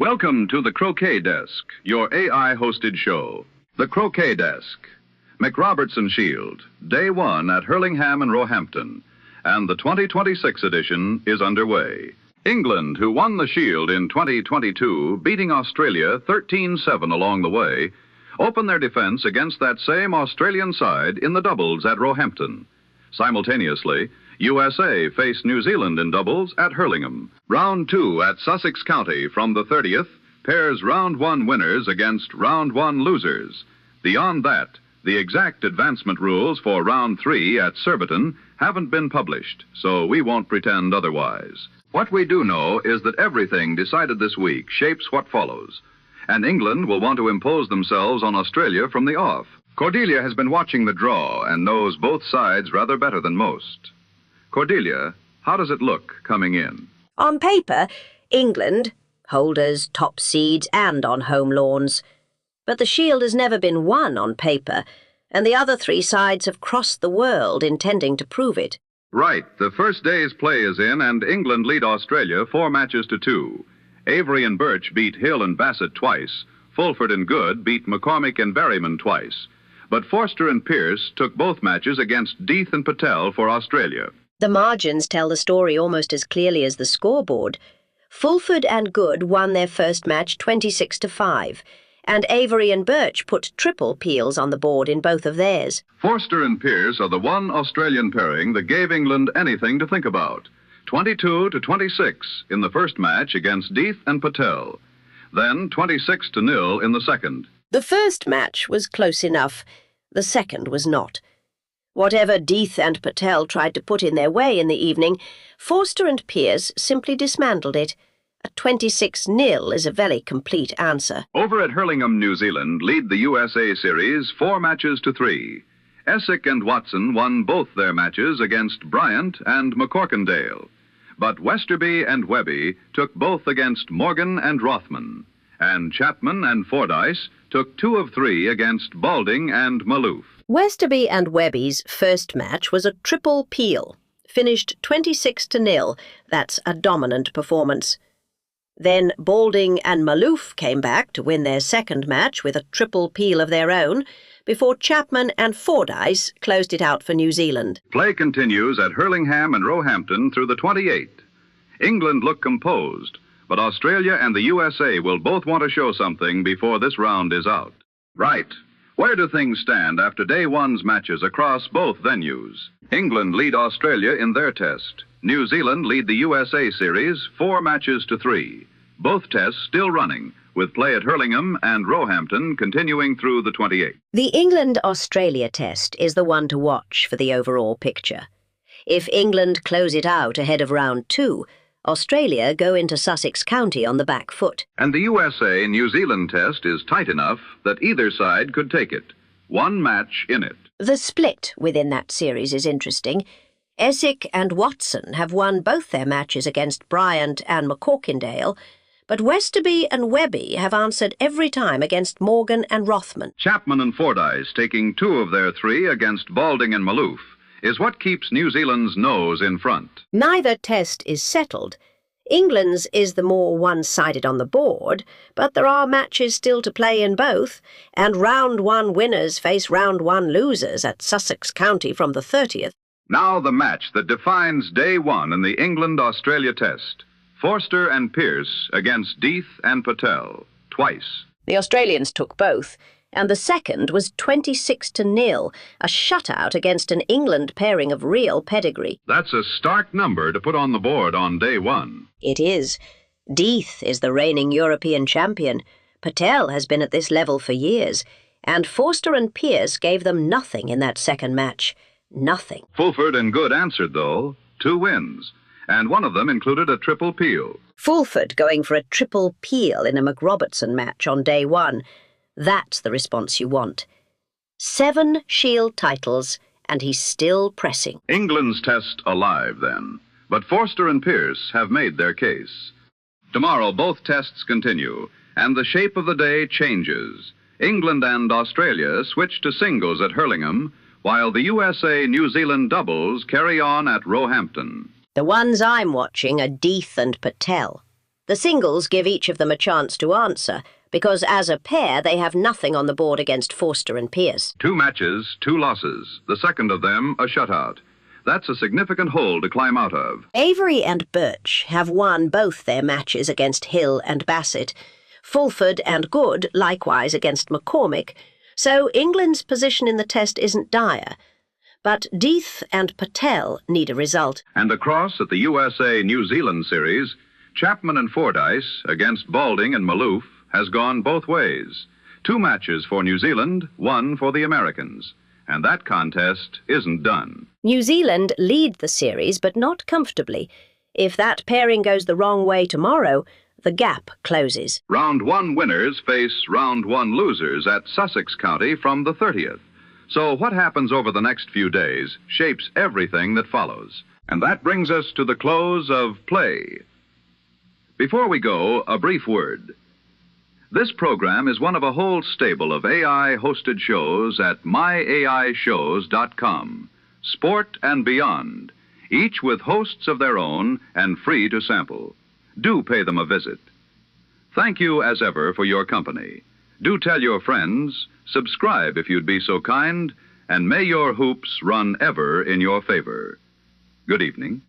Welcome to the Croquet Desk, your AI-hosted show. The Croquet Desk. MacRobertson Shield, Day 1 at Hurlingham and Roehampton, and the 2026 edition is underway. England, who won the Shield in 2022, beating Australia 13-7 along the way, opened their defense against that same Australian side in the doubles at Roehampton. Simultaneously, USA faced New Zealand in doubles at Hurlingham. Round 2 at Sussex County from the 30th pairs Round 1 winners against Round 1 losers. Beyond that, the exact advancement rules for Round 3 at Surbiton haven't been published, so we won't pretend otherwise. What we do know is that everything decided this week shapes what follows, and England will want to impose themselves on Australia from the off. Cordelia has been watching the draw and knows both sides rather better than most. Cordelia, how does it look coming in? On paper, England, holders, top seeds, and on home lawns. But the Shield has never been won on paper, and the other three sides have crossed the world intending to prove it. Right. The first day's play is in, and England lead Australia 4-2. Avery and Burch beat Hill and Bassett twice. Fulford and Good beat McCormick and Berryman twice. But Forster and Pearce took both matches against Death and Patel for Australia. The margins tell the story almost as clearly as the scoreboard. Fulford and Good won their first match 26-5, and Avery and Burch put triple peels on the board in both of theirs. Forster and Pearce are the one Australian pairing that gave England anything to think about. 22-26 in the first match against Death and Patel. Then 26-0 in the second. The first match was close enough. The second was not. Whatever Death and Patel tried to put in their way in the evening, Forster and Pearce simply dismantled it. A 26-0 is a very complete answer. Over at Hurlingham, New Zealand, lead the USA series 4-3. Essick and Watson won both their matches against Bryant and McCorkindale. But Westerby and Webby took both against Morgan and Rothman. And Chapman and Fordyce took 2 of 3 against Balding and Maloof. Westerby and Webby's first match was a triple peel, finished 26-0. That's a dominant performance. Then Balding and Maloof came back to win their second match with a triple peel of their own, before Chapman and Fordyce closed it out for New Zealand. Play continues at Hurlingham and Roehampton through the 28th. England look composed, but Australia and the USA will both want to show something before this round is out. Right. Where do things stand after Day 1's matches across both venues? England lead Australia in their test. New Zealand lead the USA series 4-3. Both tests still running, with play at Hurlingham and Roehampton continuing through the 28th. The England-Australia test is the one to watch for the overall picture. If England close it out ahead of Round 2, Australia go into Sussex County on the back foot. And the USA-New Zealand test is tight enough that either side could take it. One match in it. The split within that series is interesting. Essick and Watson have won both their matches against Bryant and McCorkindale, but Westerby and Webby have answered every time against Morgan and Rothman. Chapman and Fordyce taking 2 of their 3 against Balding and Maloof is what keeps New Zealand's nose in front. Neither test is settled. England's is the more one-sided on the board, but there are matches still to play in both, and Round 1 winners face Round 1 losers at Sussex County from the 30th. Now the match that defines Day 1 in the England-Australia test. Forster and Pearce against Death and Patel, twice. The Australians took both, and the second was 26-0, a shutout against an England pairing of real pedigree. That's a stark number to put on the board on Day 1. It is. Death is the reigning European champion. Patel has been at this level for years, and Forster and Pearce gave them nothing in that second match. Nothing. Fulford and Good answered, though, 2 wins, and one of them included a triple peel. Fulford going for a triple peel in a MacRobertson match on Day 1. That's the response you want. 7 Shield titles, and he's still pressing. England's test alive, then. But Forster and Pearce have made their case. Tomorrow, both tests continue, and the shape of the day changes. England and Australia switch to singles at Hurlingham, while the USA-New Zealand doubles carry on at Roehampton. The ones I'm watching are Death and Patel. The singles give each of them a chance to answer, because as a pair they have nothing on the board against Forster and Pierce. 2 matches, 2 losses. The second of them a shutout. That's a significant hole to climb out of. Avery and Burch have won both their matches against Hill and Bassett. Fulford and Good likewise against McCormick. So England's position in the test isn't dire. But Death and Patel need a result. And across at the USA-New Zealand series, Chapman and Fordyce against Balding and Maloof has gone both ways. 2 matches for New Zealand, 1 for the Americans. And that contest isn't done. New Zealand lead the series, but not comfortably. If that pairing goes the wrong way tomorrow, the gap closes. Round 1 winners face Round 1 losers at Sussex County from the 30th. So what happens over the next few days shapes everything that follows. And that brings us to the close of play. Before we go, a brief word. This program is one of a whole stable of AI-hosted shows at myAIshows.com, sport and beyond, each with hosts of their own and free to sample. Do pay them a visit. Thank you, as ever, for your company. Do tell your friends, subscribe if you'd be so kind, and may your hoops run ever in your favor. Good evening.